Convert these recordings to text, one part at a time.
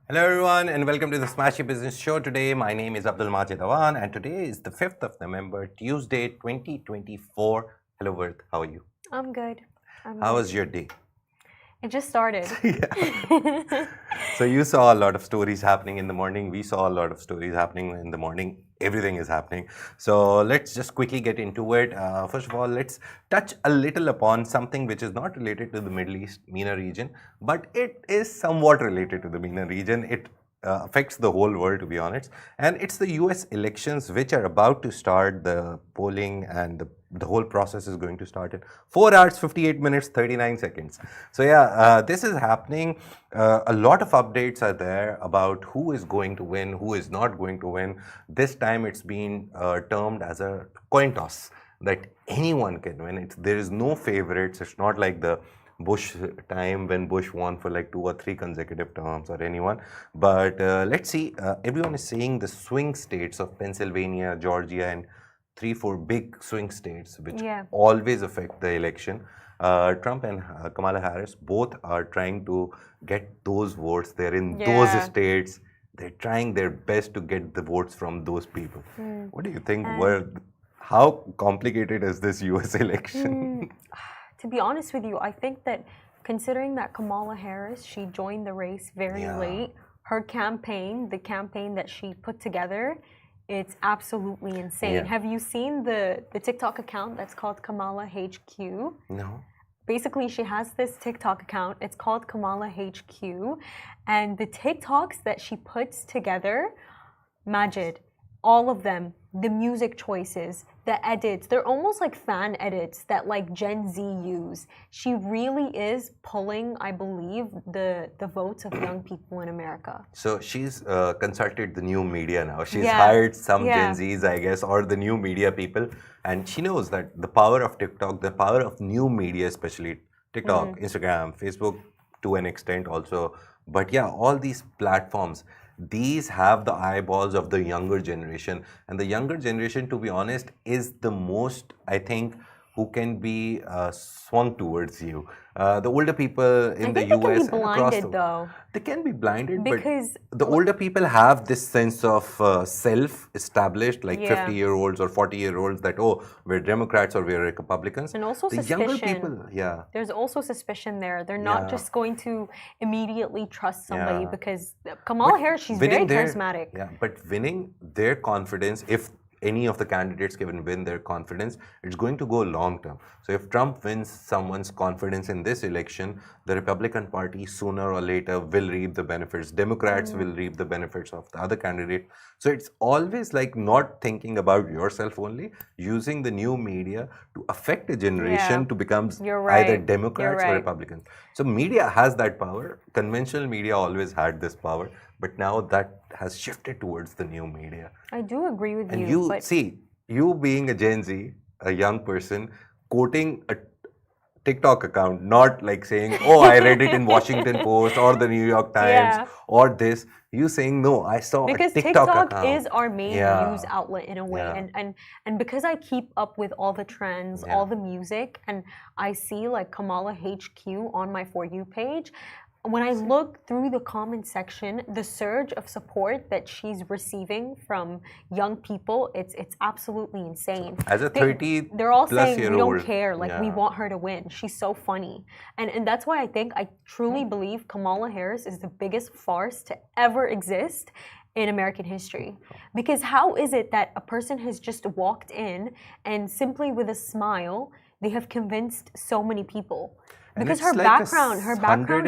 Hello everyone and welcome to the Smashi Business Show. Today my name is Abdul Majid Awan and today is the 5th of November, Tuesday 2024. Hello Worth, how are you? I'm good. How was your day? It just started. So you saw a lot of stories happening in the morning. We saw a lot of stories happening in the morning. Everything is happening. So let's just quickly get into it. First of all, let's touch a little upon something which is not related to the Middle East MENA region, but it is somewhat related to the MENA region. It affects the whole world, to be honest. And it's the US elections which are about to start. The polling and the whole process is going to start in 4 hours, 58 minutes, 39 seconds. So yeah, this is happening. A lot of updates are there about who is going to win, who is not going to win. This time it's been termed as a coin toss, that anyone can win. There is no favorites. It's not like the Bush time when Bush won for like 2 or 3 consecutive terms or anyone. But let's see, everyone is saying the swing states of Pennsylvania, Georgia and 3-4 big swing states which always affect the election. Trump and Kamala Harris both are trying to get those votes. They're in those states. They're trying their best to get the votes from those people. What do you think? How complicated is this US election? To be honest with you, I think that considering that Kamala Harris, she joined the race very late, her campaign, the campaign that she put together, it's absolutely insane. Have you seen the TikTok account that's called Kamala HQ? No. Basically, she has this TikTok account. It's called Kamala HQ. And the TikToks that she puts together, Majid, all of them, the music choices, the edits, they're almost like fan edits that like Gen Z use. She really is pulling, I believe, the votes of young people in America. So she's consulted the new media now. She's hired some Gen Zs, I guess, or the new media people. And she knows that the power of TikTok, the power of new media, especially TikTok, Instagram, Facebook to an extent also. But yeah, all these platforms, these have the eyeballs of the younger generation, and the younger generation, to be honest, is the most, I think, who can be swung towards you. The older people in the US and across the world, they can be blinded, because the older people have this sense of self-established, like 50-year-olds or 40-year-olds, that we're Democrats or we're Republicans. And also the suspicion. Younger people, there's also suspicion there. They're not just going to immediately trust somebody because Kamala Harris, she's very charismatic. But winning their confidence, if any of the candidates can win their confidence, it's going to go long term. So if Trump wins someone's confidence in this election, the Republican Party sooner or later will reap the benefits. Democrats will reap the benefits of the other candidate. So it's always like not thinking about yourself only, using the new media to affect a generation to become either Democrats or Republicans. So media has that power. Conventional media always had this power, but now that has shifted towards the new media. I do agree with you. And you see, you being a Gen Z, a young person, quoting a TikTok account, not like saying, oh, I read it in Washington Post or the New York Times or this. You saying, no, I saw a TikTok account. Because TikTok is our main news outlet in a way. And because I keep up with all the trends, all the music, and I see like Kamala HQ on my For You page, when I look through the comment section, the surge of support that she's receiving from young people, it's absolutely insane. As a 30-plus-year-old, they're all saying we don't care, like we want her to win. She's so funny. And that's why I truly believe Kamala Harris is the biggest farce to ever exist in American history. Because how is it that a person has just walked in and simply with a smile, they have convinced so many people? Because her background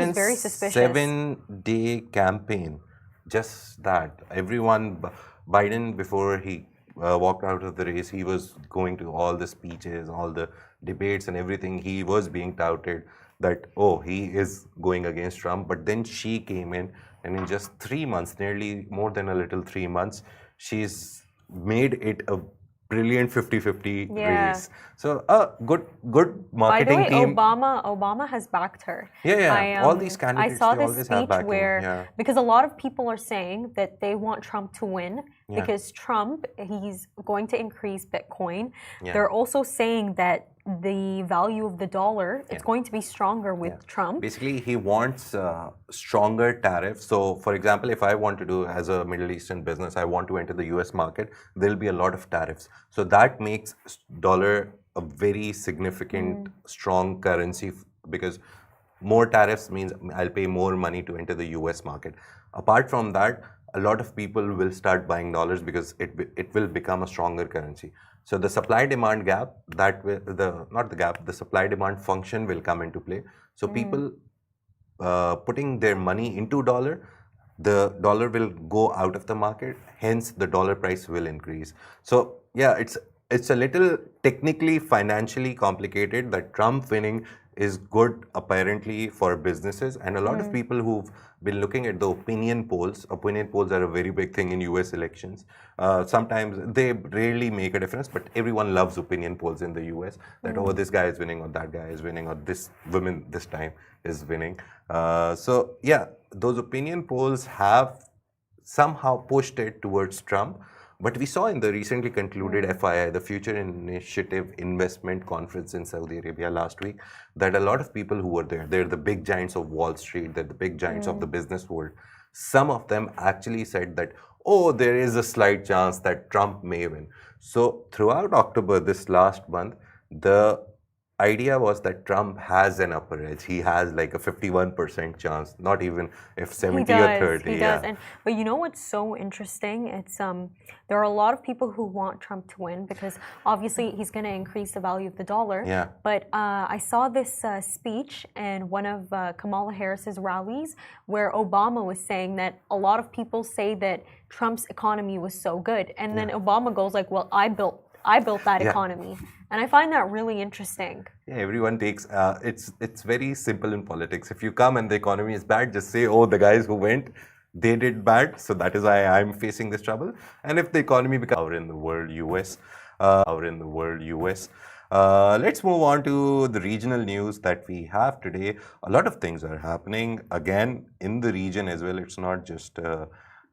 is very suspicious. 7-day campaign, just that. Everyone, Biden, before he walked out of the race, he was going to all the speeches, all the debates and everything. He was being touted that, he is going against Trump. But then she came in, and in just 3 months, nearly more than a little 3 months, she's made it a brilliant 50-50 race. So good marketing team. By the way, Obama has backed her. All these candidates, I saw this speech where, because a lot of people are saying that they want Trump to win because Trump, he's going to increase Bitcoin. They're also saying that the value of the dollar, it's going to be stronger with Trump. Basically, he wants stronger tariffs. So, for example, if I want to do as a Middle Eastern business, I want to enter the US market, there'll be a lot of tariffs. So that makes dollar a very significant, strong currency because more tariffs means I'll pay more money to enter the US market. Apart from that, a lot of people will start buying dollars because it will become a stronger currency. So the supply demand gap, that will, the supply demand function will come into play. So people putting their money into dollar, the dollar will go out of the market, hence the dollar price will increase. So yeah, it's a little technically financially complicated that Trump winning is good apparently for businesses, and a lot of people who've been looking at the opinion polls. Opinion polls are a very big thing in US elections. Sometimes they rarely make a difference, but everyone loves opinion polls in the US that oh, this guy is winning or that guy is winning or this woman this time is winning. So yeah, those opinion polls have somehow pushed it towards Trump. But we saw in the recently concluded FII, the Future Initiative Investment Conference in Saudi Arabia last week, that a lot of people who were there, they're the big giants of Wall Street, they're the big giants of the business world. Some of them actually said that, oh, there is a slight chance that Trump may win. So throughout October, this last month, the idea was that Trump has an upper edge. He has like a 51% chance, not even if 70 or 30. He does. But you know what's so interesting? It's there are a lot of people who want Trump to win because obviously he's going to increase the value of the dollar. Yeah. But I saw this speech in one of Kamala Harris's rallies where Obama was saying that a lot of people say that Trump's economy was so good, and then Obama goes like, "Well, I built that economy." And I find that really interesting. Yeah, everyone takes, it's very simple in politics. If you come and the economy is bad, just say, oh, the guys who went, they did bad, so that is why I'm facing this trouble. And if the economy becomes power in the world, US, let's move on to the regional news that we have today. A lot of things are happening, again, in the region as well. It's not just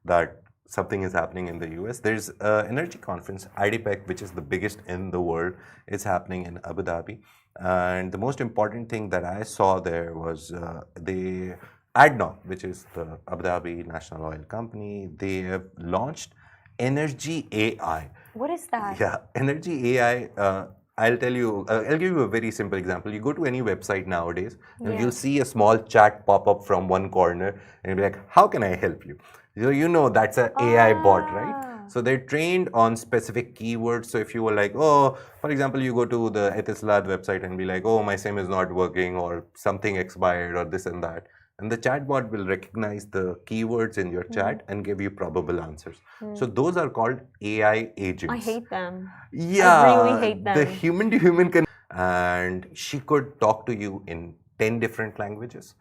that something is happening in the US. There's an energy conference, IDPEC, which is the biggest in the world. It's happening in Abu Dhabi. And the most important thing that I saw there was the ADNOC, which is the Abu Dhabi National Oil Company. They have launched ENERGYai AI. What is that? Yeah, ENERGYai AI. I'll tell you, I'll give you a very simple example. You go to any website nowadays and you'll see a small chat pop up from one corner and you'll be like, how can I help you? So you know that's an AI bot, right? So they're trained on specific keywords. So if you were like, oh, for example, you go to the Etisalat website and be like, oh, my SIM is not working or something expired or this and that. And the chatbot will recognize the keywords in your chat and give you probable answers. So those are called AI agents. I hate them. Yeah, I really hate them. The human to human can, and she could talk to you in 10 different languages.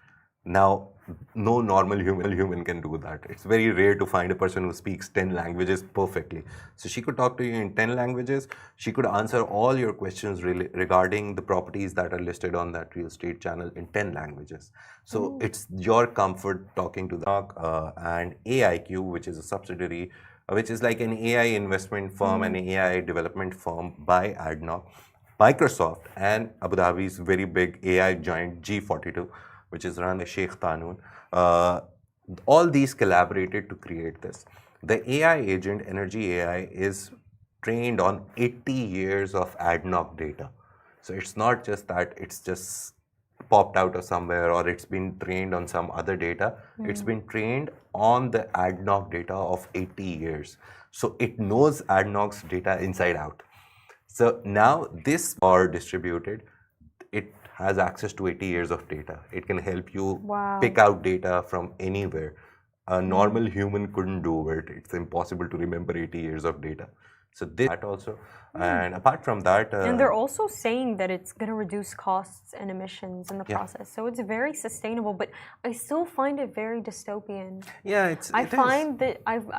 Now, no normal human can do that. It's very rare to find a person who speaks 10 languages perfectly. So she could talk to you in 10 languages. She could answer all your questions regarding the properties that are listed on that real estate channel in 10 languages. So it's your comfort talking to the and AIQ, which is a subsidiary, which is like an AI investment firm, an AI development firm by ADNOC, Microsoft, and Abu Dhabi's very big AI giant G42, which is run by Sheikh Tanoon. All these collaborated to create this. The AI agent, ENERGYai, is trained on 80 years of ADNOC data. So it's not just that it's just popped out of somewhere or it's been trained on some other data. It's been trained on the ADNOC data of 80 years. So it knows ADNOC's data inside out. So now this are distributed. It has access to 80 years of data. It can help you pick out data from anywhere. A normal human couldn't do it. It's impossible to remember 80 years of data. So this that also. And apart from that... and they're also saying that it's going to reduce costs and emissions in the process. So it's very sustainable, but I still find it very dystopian. Yeah, I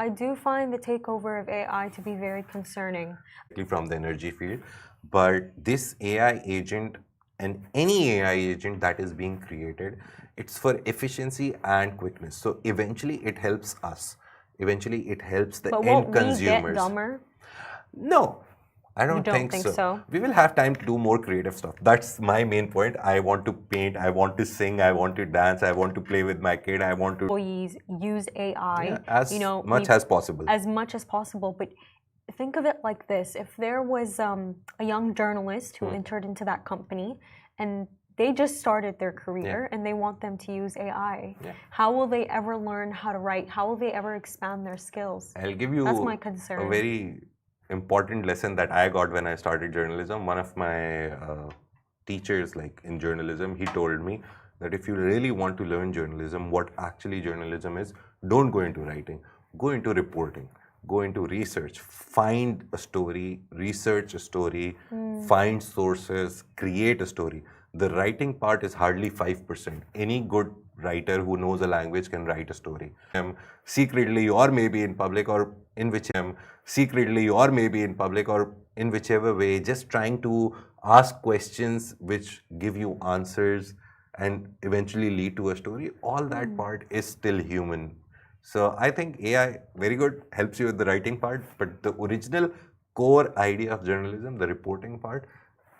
do find the takeover of AI to be very concerning. From the energy field. But this AI agent and any AI agent that is being created, it's for efficiency and quickness. So eventually it helps us. Eventually it helps the end consumers. We get dumber? No. I You don't don't think think so. so? We will have time to do more creative stuff. That's my main point. I want to paint, I want to sing, I want to dance, I want to play with my kid, I want to Employees use AI, as much as possible. as much as possible. But think of it like this: if there was a young journalist who entered into that company and they just started their career and they want them to use AI, how will they ever learn how to write? How will they ever expand their skills? I'll give you That's my a concern. very important lesson that I got when I started journalism. One of my teachers, like in journalism, he told me that if you really want to learn journalism, what actually journalism is, don't go into writing, go into reporting, go into research, find a story, research a story, find sources, create a story. The writing part is hardly 5%. Any good writer who knows a language can write a story. Secretly or maybe in public or in whichever way, just trying to ask questions which give you answers and eventually lead to a story. All that part is still human. So I think AI, very good, helps you with the writing part, but the original core idea of journalism, the reporting part,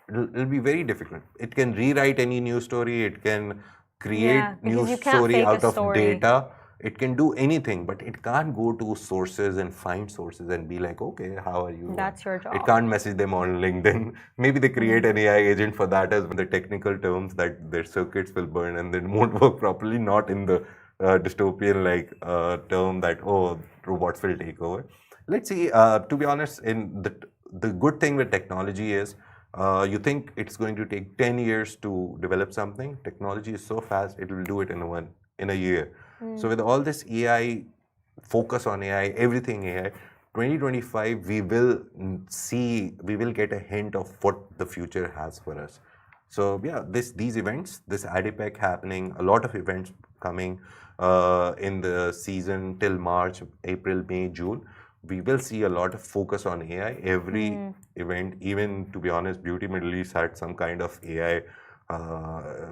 it'll be very difficult. It can rewrite any news story, it can create news story out of data, it can do anything, but it can't go to sources and find sources and be like, okay, how are you? That's your job. It can't message them on LinkedIn. Maybe they create an AI agent for that as the technical terms that their circuits will burn and then won't work properly, not in the dystopian like term that, oh, robots will take over. Let's see, to be honest, in the good thing with technology is you think it's going to take 10 years to develop something. Technology is so fast, it will do it in a year. So with all this AI, focus on AI, everything AI, 2025, we will get a hint of what the future has for us. So yeah, these events, this ADIPEC happening, a lot of events coming in the season till March, April, May, June. We will see a lot of focus on AI. Every event, even to be honest, Beauty Middle East had some kind of AI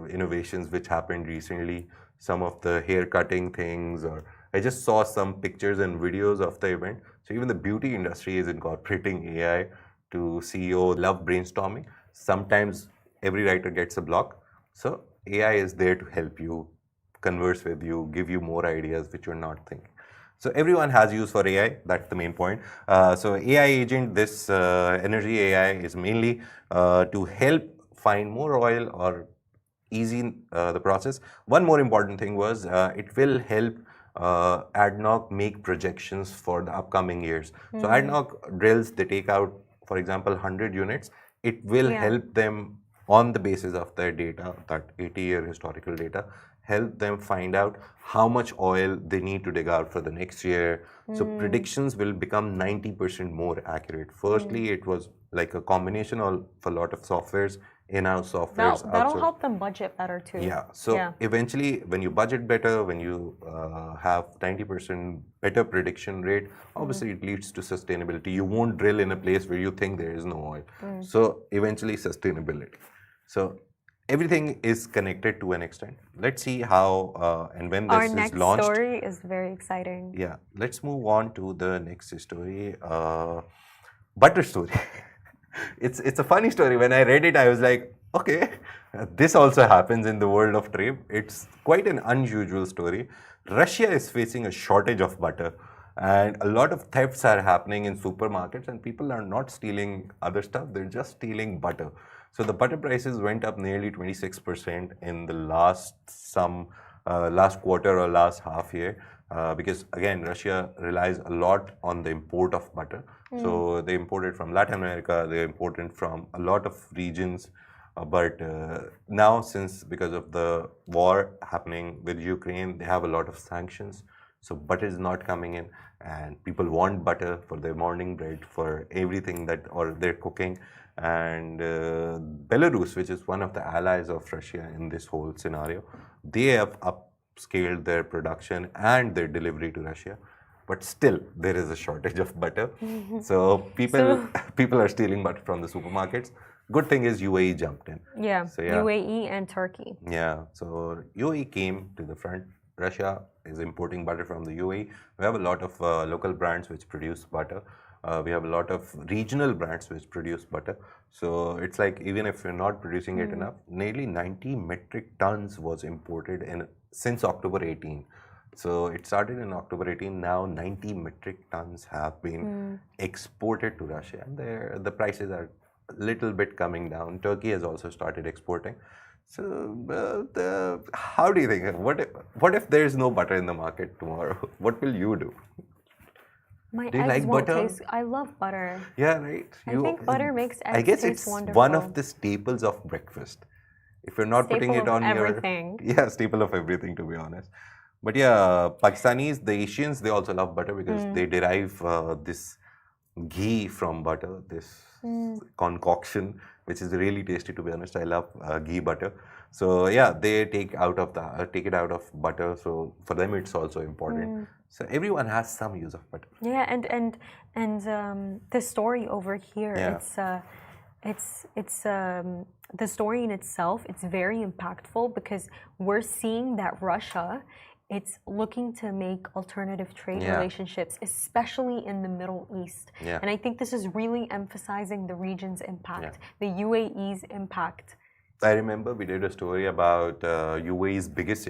innovations which happened recently. Some of the hair cutting things, or I just saw some pictures and videos of the event. So even the beauty industry is incorporating AI to CEO. Love brainstorming. Sometimes every writer gets a block. So AI is there to help you, converse with you, give you more ideas which you're not thinking. So everyone has use for AI. That's the main point. So AI agent, this Energy AI is mainly to help find more oil or easy the process. One more important thing was it will help ADNOC make projections for the upcoming years. So ADNOC drills, they take out, for example, 100 units. It will help them on the basis of their data, that 80-year historical data, help them find out how much oil they need to dig out for the next year. So predictions will become 90% more accurate. Firstly, it was like a combination of a lot of softwares, in-house softwares. That'll help them budget better too. Yeah. So eventually, when you budget better, when you have 90% better prediction rate, obviously it leads to sustainability. You won't drill in a place where you think there is no oil. So eventually, sustainability. So everything is connected to an extent. Let's see how and when this is launched. Our next story is very exciting. Yeah. Let's move on to the next story. Butter story. It's a funny story. When I read it, I was like, okay, this also happens in the world of trade. It's quite an unusual story. Russia is facing a shortage of butter, and a lot of thefts are happening in supermarkets, and people are not stealing other stuff, they're just stealing butter. So the butter prices went up nearly 26% in the last quarter or last half year. Because again, Russia relies a lot on the import of butter. So they import it from Latin America, they import it from a lot of regions. But now, because of the war happening with Ukraine, they have a lot of sanctions. So butter is not coming in, and people want butter for their morning bread, for everything or their cooking. And Belarus, which is one of the allies of Russia in this whole scenario, they have upscaled their production and their delivery to Russia. But still, there is a shortage of butter. So people are stealing butter from the supermarkets. Good thing is UAE jumped in. Yeah, so, UAE and Turkey. Yeah, so UAE came to the front. Russia is importing butter from the UAE. We have a lot of local brands which produce butter. We have a lot of regional brands which produce butter. So it's like even if we're not producing it enough, nearly 90 metric tons was imported since October 18. So it started in October 18. Now 90 metric tons have been exported to Russia, and the prices are a little bit coming down. Turkey has also started exporting. So, how do you think? What if there is no butter in the market tomorrow? What will you do? My Do you eggs like won't butter? taste. I love butter. Yeah, right. I think butter makes I eggs guess taste it's wonderful. one of the staples of breakfast. If you're not putting Staple it of on everything. yeah, staple of everything, to be honest. But yeah, Pakistanis, the Asians, they also love butter because they derive this ghee from butter, this concoction, which is really tasty. To be honest, I love ghee butter. So yeah, they take it out of butter. So for them, it's also important. So everyone has some use of butter. Yeah, and the story over here, Yeah. it's the story in itself. It's very impactful because we're seeing that Russia, it's looking to make alternative trade relationships, especially in the Middle East. Yeah. And I think this is really emphasizing the region's impact, the UAE's impact. I remember we did a story about UAE's biggest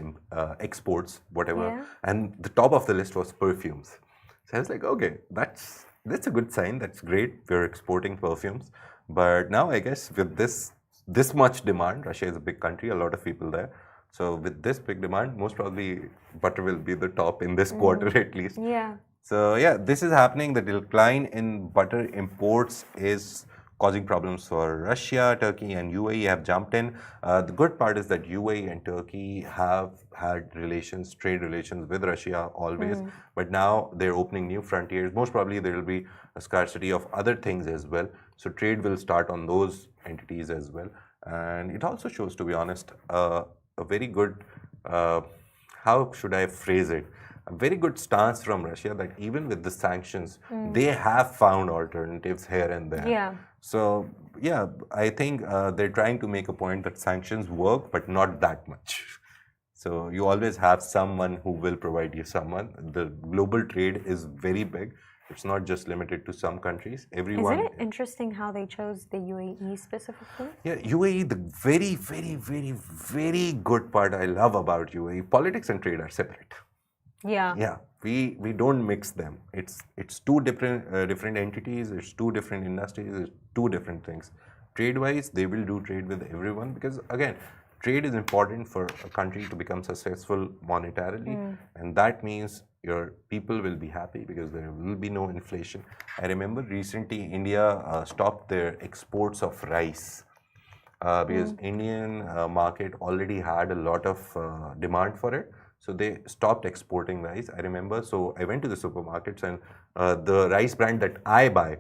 exports, whatever, and the top of the list was perfumes. So I was like, okay, that's a good sign. That's great. We're exporting perfumes, but now I guess with this much demand, Russia is a big country, a lot of people there. So with this big demand, most probably butter will be the top in this quarter at least. Yeah. So yeah, this is happening. The decline in butter imports is causing problems for Russia. Turkey and UAE have jumped in. The good part is that UAE and Turkey have had trade relations with Russia always, but now they're opening new frontiers. Most probably there will be a scarcity of other things as well. So trade will start on those entities as well. And it also shows, to be honest, a very good, how should I phrase it? A very good stance from Russia that even with the sanctions, they have found alternatives here and there. Yeah. So, yeah, I think they're trying to make a point that sanctions work, but not that much. So, you always have someone who will provide you someone. The global trade is very big. It's not just limited to some countries. Everyone. Isn't it interesting how they chose the UAE specifically? Yeah, UAE, the very, very, very, very good part I love about UAE, politics and trade are separate. Yeah. Yeah, we don't mix them. It's two different entities. It's two different industries. It's two different things. Trade-wise, they will do trade with everyone because again, trade is important for a country to become successful monetarily, and that means your people will be happy because there will be no inflation. I remember recently India stopped their exports of rice because Indian market already had a lot of demand for it. So they stopped exporting rice. I remember. So I went to the supermarkets and the rice brand that I buy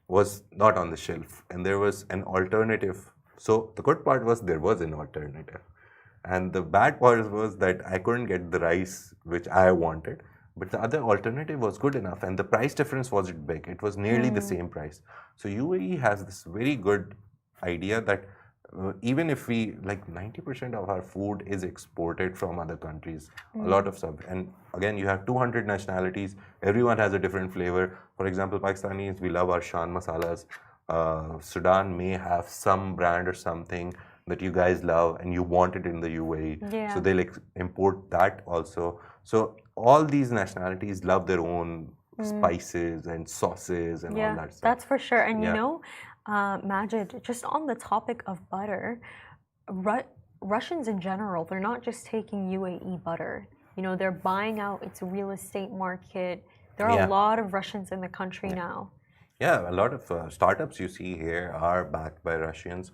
was not on the shelf, and there was an alternative. So the good part was there was an alternative, and the bad part was that I couldn't get the rice which I wanted. But the other alternative was good enough, and the price difference wasn't big. It was nearly the same price. So UAE has this very good idea that even if we, like 90% of our food is exported from other countries, a lot of stuff. And again, you have 200 nationalities, everyone has a different flavor. For example, Pakistanis, we love our shan masalas. Sudan may have some brand or something that you guys love and you want it in the UAE. Yeah. So they'll import that also. So all these nationalities love their own spices and sauces and all that stuff. That's for sure. And you know, Majid, just on the topic of butter, Russians in general, they're not just taking UAE butter. You know, they're buying out its real estate market. There are a lot of Russians in the country now. Yeah, a lot of startups you see here are backed by Russians.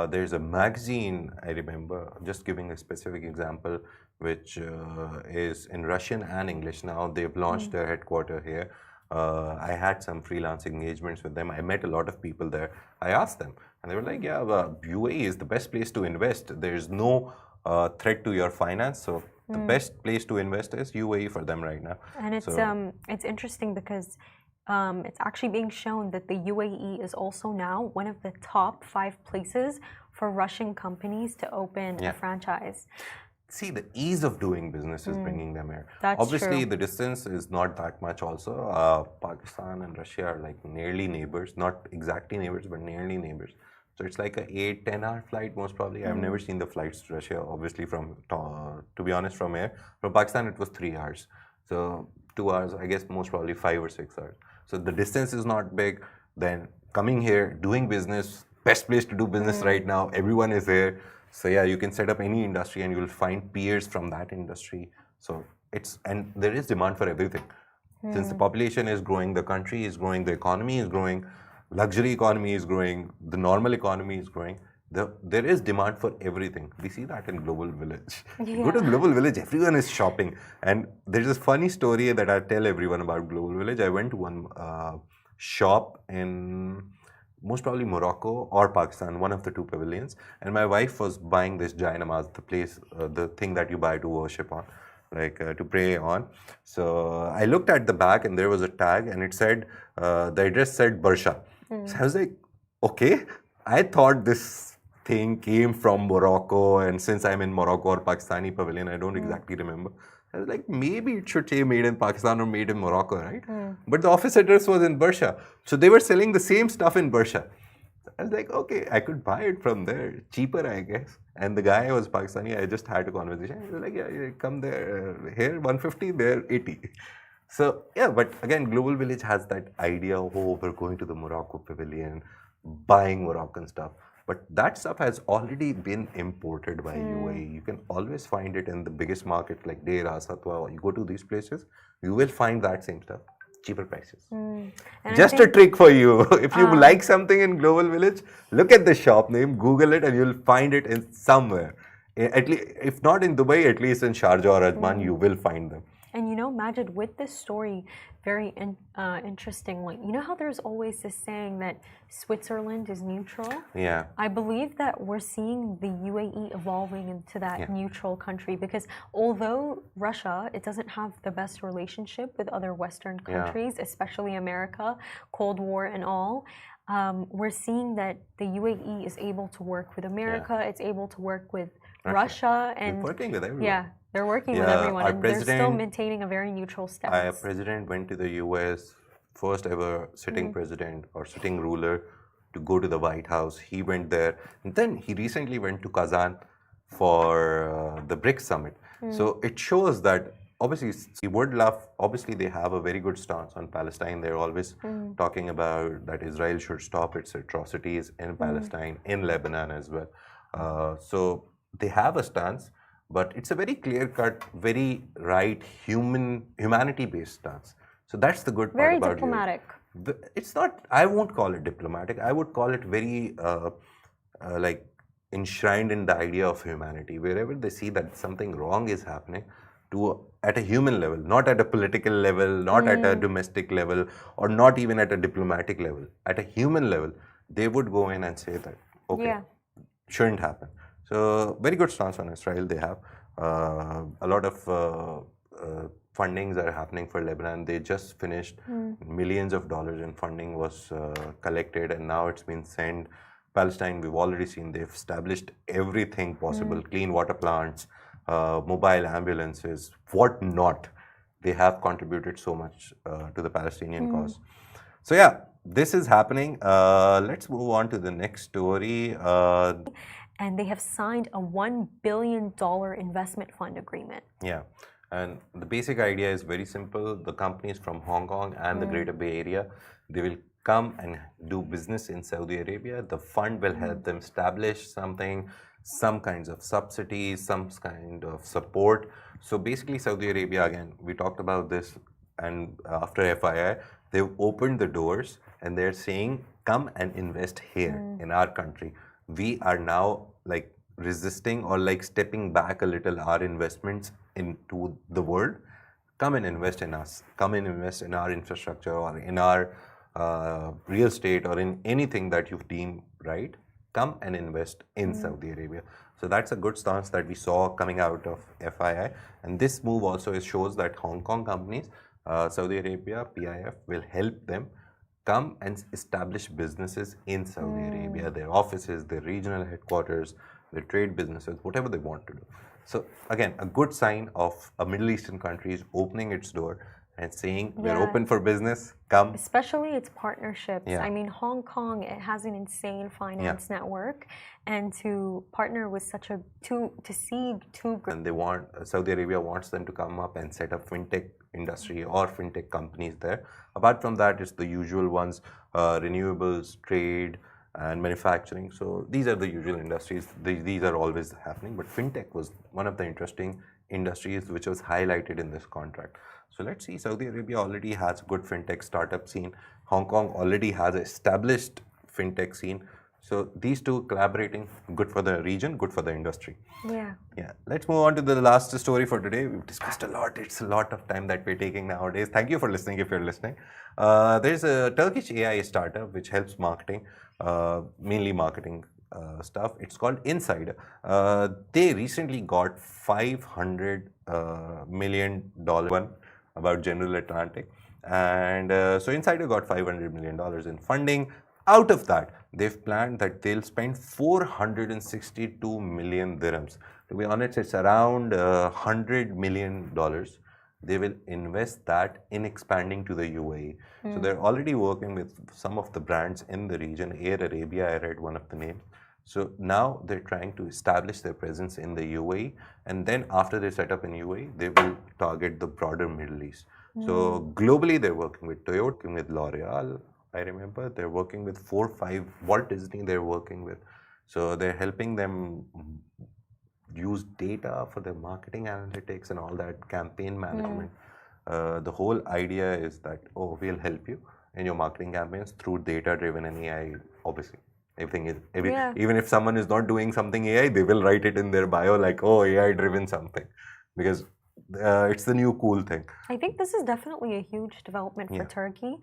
There's a magazine, I remember, just giving a specific example, which is in Russian and English now. They've launched their headquarters here. I had some freelance engagements with them. I met a lot of people there. I asked them, and they were like, yeah, UAE is the best place to invest. There's no threat to your finance. So the best place to invest is UAE for them right now. And it's interesting because it's actually being shown that the UAE is also now one of the top 5 places for Russian companies to open a franchise. see, the ease of doing business is bringing them here. That's Obviously, true. the distance is not that much also. Pakistan and Russia are like nearly neighbors, not exactly neighbors, but nearly neighbors. So it's like a 8-10 hour flight, most probably. I've never seen the flights to Russia, obviously, to be honest, from here. From Pakistan, it was 3 hours. So 2 hours, I guess, most probably 5 or 6 hours. So the distance is not big. Then coming here, doing business, best place to do business right now. Everyone is here. So yeah, you can set up any industry and you will find peers from that industry. So and there is demand for everything. Since the population is growing, the country is growing, the economy is growing, luxury economy is growing, the normal economy is growing. There is demand for everything. We see that in Global Village. You go to Global Village, everyone is shopping. And there's this funny story that I tell everyone about Global Village. I went to one shop in most probably Morocco or Pakistan, one of the two pavilions. And my wife was buying this Jai Namaz, the place, the thing that you buy to worship on, like to pray on. So I looked at the back and there was a tag and it said, the address said Barsha. So I was like, okay. I thought this thing came from Morocco, and since I'm in Morocco or Pakistani pavilion, I don't exactly remember. I was like, maybe it should say made in Pakistan or made in Morocco, right? But the office address was in Barsha. So they were selling the same stuff in Barsha. I was like, okay, I could buy it from there. Cheaper, I guess. And the guy was Pakistani. I just had a conversation. He was like, yeah, come there. Here, 150, there, 80. So, yeah, but again, Global Village has that idea of, oh, we're going to the Morocco pavilion, buying Moroccan stuff. But that stuff has already been imported by UAE. You can always find it in the biggest market like Deira, Satwa. You go to these places, you will find that same stuff, cheaper prices. Just a trick for you. If you like something in Global Village, look at the shop name, Google it, and you'll find it in somewhere. At least, if not in Dubai, at least in Sharjah or Ajman, you will find them. And you know, Majid, with this story, very interestingly, you know how there's always this saying that Switzerland is neutral? Yeah. I believe that we're seeing the UAE evolving into that neutral country because although Russia, it doesn't have the best relationship with other Western countries, especially America, Cold War and all, we're seeing that the UAE is able to work with America, it's able to work with Russia, and they're working with everyone. Yeah, they're working with everyone, and they're still maintaining a very neutral stance. Our president went to the US, first ever sitting president or sitting ruler to go to the White House. He went there. And then he recently went to Kazan for the BRICS summit. So it shows that obviously he would love, obviously they have a very good stance on Palestine. They're always talking about that Israel should stop its atrocities in Palestine, in Lebanon as well. So they have a stance, but it's a very clear-cut, very right, humanity-based stance. So that's the good part Very about diplomatic. It's not, I won't call it diplomatic. I would call it very like enshrined in the idea of humanity. Wherever they see that something wrong is happening, at a human level, not at a political level, not at a domestic level, or not even at a diplomatic level. At a human level, they would go in and say that, okay, shouldn't happen. So very good stance on Israel they have. A lot of fundings are happening for Lebanon. They just finished millions of dollars in funding was collected, and now it's been sent. Palestine, we've already seen they've established everything possible, clean water plants, mobile ambulances, what not. They have contributed so much to the Palestinian cause. So yeah, this is happening. Let's move on to the next story. And they have signed a $1 billion investment fund agreement. Yeah, and the basic idea is very simple. The companies from Hong Kong and the Greater Bay Area, they will come and do business in Saudi Arabia. The fund will help them establish something, some kinds of subsidies, some kind of support. So basically Saudi Arabia, again, we talked about this, and after FII, they've opened the doors and they're saying, come and invest here in our country. We are now like resisting or like stepping back a little our investments into the world. Come and invest in us. Come and invest in our infrastructure or in our real estate or in anything that you've deemed right. Come and invest in Saudi Arabia. So that's a good stance that we saw coming out of FII. And this move also shows that Hong Kong companies, Saudi Arabia, PIF will help them come and establish businesses in Saudi Arabia, their offices, their regional headquarters, their trade businesses, whatever they want to do. So again, a good sign of a Middle Eastern country is opening its door and saying we're Yeah. open for business. Come. Especially its partnerships. Yeah. I mean, Hong Kong, it has an insane finance network, and to partner with such a to see two. And they want Saudi Arabia wants them to come up and set up fintech industry or fintech companies there. Apart from that, it's the usual ones: renewables, trade, and manufacturing. So these are the usual industries. These are always happening. But fintech was one of the interesting industries which was highlighted in this contract. So let's see. Saudi Arabia already has a good fintech startup scene. Hong Kong already has an established fintech scene. So these two collaborating, good for the region, good for the industry. Yeah. Yeah. Let's move on to the last story for today. We've discussed a lot. It's a lot of time that we're taking nowadays. Thank you for listening if you're listening. There's a Turkish AI startup which helps marketing, mainly marketing stuff. It's called Insider. They recently got $500 million one about General Atlantic. And so Insider got $500 million in funding. Out of that, they've planned that they'll spend 462 million dirhams. To be honest, it's around $100 million. They will invest that in expanding to the UAE. So they're already working with some of the brands in the region. Air Arabia, I read one of the names. So now they're trying to establish their presence in the UAE, and then after they set up in UAE, they will target the broader Middle East. So globally, they're working with Toyota, working with L'Oreal. I remember they're working with 4 or 5 Walt Disney. They're working with, so they're helping them use data for their marketing analytics and all that campaign management. The whole idea is that we'll help you in your marketing campaigns through data-driven and AI. Obviously, everything is even if someone is not doing something AI, they will write it in their bio like, AI-driven something, because it's the new cool thing. I think this is definitely a huge development for Turkey,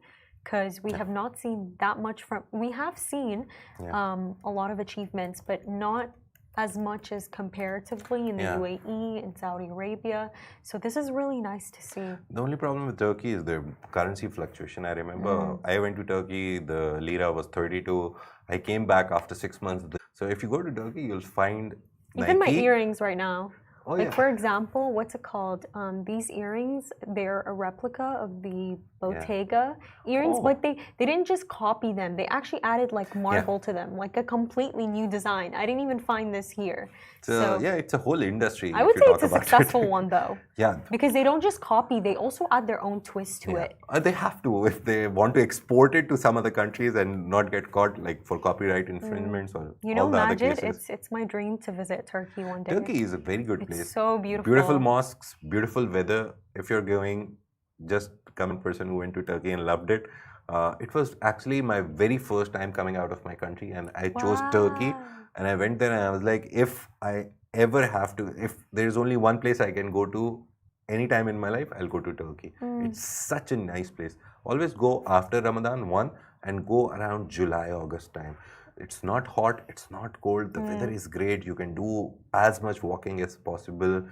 because we have not seen that much from. We have seen a lot of achievements, but not as much as comparatively in the UAE and Saudi Arabia. So this is really nice to see. The only problem with Turkey is the currency fluctuation. I remember I went to Turkey, the lira was 32. I came back after 6 months. So if you go to Turkey, you'll find even my earrings right now. Oh, like for example, what's it called? These earrings, they're a replica of the Bottega earrings, but they didn't just copy them. They actually added like marble to them, like a completely new design. I didn't even find this here. So yeah, it's a whole industry. I would say it's a successful one though. Yeah. Because they don't just copy, they also add their own twist to it. They have to if they want to export it to some other countries and not get caught like for copyright infringements or all the other cases. It's my dream to visit Turkey one day. Turkey is a very good place. It's so beautiful. Beautiful mosques, beautiful weather. If you're going, just come a person who went to Turkey and loved it. It was actually my very first time coming out of my country, and I chose Turkey. And I went there and I was like, if I ever have to, if there's only one place I can go to anytime in my life, I'll go to Turkey. It's such a nice place. Always go after Ramadan 1 and go around July, August time. It's not hot, it's not cold, the weather is great. You can do as much walking as possible.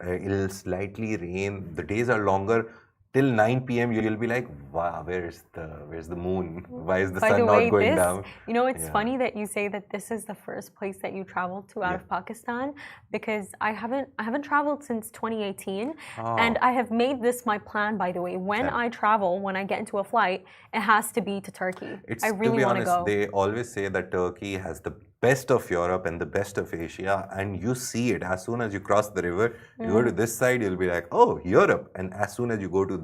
It'll slightly rain. The days are longer. Till 9 p.m. you'll be like, wow, where's the moon? Why is the sun not going down? You know, it's funny that you say that this is the first place that you traveled to out of Pakistan, because I haven't traveled since 2018, and I have made this my plan, by the way. When I travel, when I get into a flight, it has to be to Turkey. I really want to go. They always say that Turkey has the best of Europe and the best of Asia, and you see it as soon as you cross the river. You go to this side, you'll be like, oh, Europe, and as soon as you go to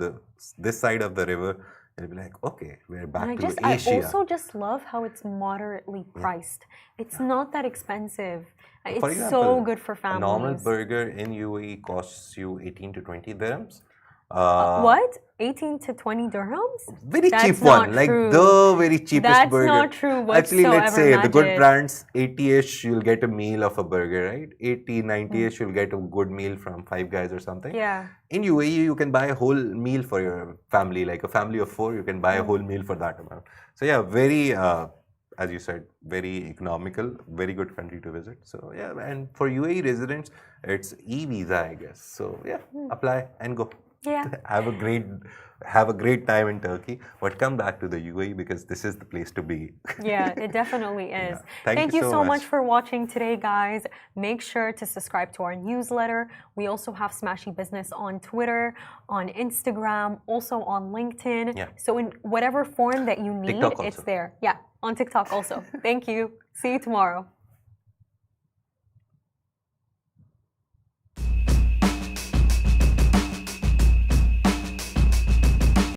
this side of the river, you'll be like, okay, we're back to Asia. I also just love how it's moderately priced. It's not that expensive. It's for example, so good for families. A normal burger in UAE costs you 18 to 20 dirhams. What? 18 to 20 dirhams? Very cheap one, like the very cheapest burger. That's not true whatsoever. Actually, let's say the good brands, 80-ish, you'll get a meal of a burger, right? 80, 90-ish, you'll get a good meal from Five Guys or something. Yeah. In UAE, you can buy a whole meal for your family, like a family of 4, you can buy a whole meal for that amount. So yeah, very, as you said, very economical, very good country to visit. So yeah, and for UAE residents, it's e-visa, I guess. So yeah, apply and go. Yeah. Have a great time in Turkey, but come back to the UAE because this is the place to be. Yeah, it definitely is. Yeah. Thank you you so so much much. for watching today, guys. Make sure to subscribe to our newsletter. We also have Smashi Business on Twitter, on Instagram, also on LinkedIn. Yeah. So in whatever form that you need, TikTok it's also. there. Yeah, on TikTok also. Thank you. See you tomorrow.